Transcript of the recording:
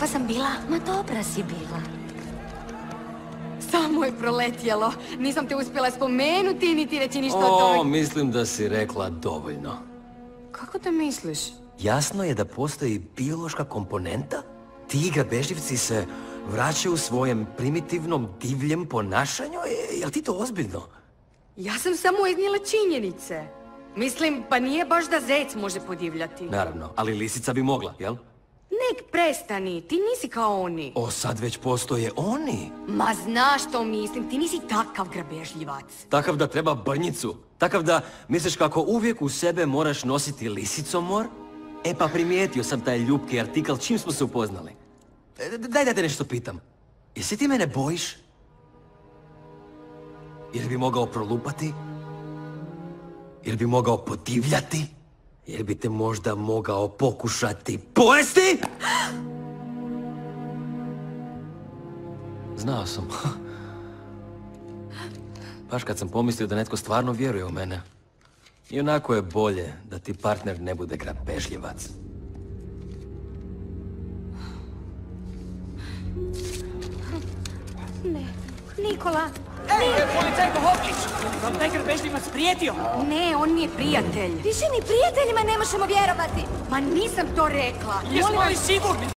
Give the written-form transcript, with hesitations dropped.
kakva sam bila? Ma dobra si bila. Samo je proletjelo. Nisam te uspjela spomenuti, niti reći ništa o tome. Mislim da si rekla dovoljno. Kako te misliš? Jasno je da postoji biološka komponenta. Ti grabežljivci se vraćaju svojem primitivnom divljem ponašanju. Jel ti to ozbiljno? Ja sam samo iznijela činjenice. Mislim, pa nije baš da zec može podivljati. Naravno, ali lisica bi mogla, jel? Nek prestani, ti nisi kao oni. Sad već postoje oni. Ma znaš što mislim, ti nisi takav grabežljivac. Takav da treba banjicu. Takav da misliš kako uvijek u sebe moraš nositi lisicomor? Pa primijetio sam taj ljubki artikal čim smo se upoznali. Daj da te nešto pitam. Jesi ti mene bojiš? Jer bi mogao prolupati? Jer bi mogao podivljati? Jer bi te možda mogao pokušati pojesti? Znao sam. Baš kad sam pomislio da netko stvarno vjeruje u mene. I onako je bolje da ti partner ne bude grabežljivac. Ne, Nikola. Policajko Hoklić! Vam taj grabežljivac prijetio? Ne, on mi je prijatelj. Više ni prijateljima ne možemo vjerovati. Ma nisam to rekla. Jesmo li sigurni?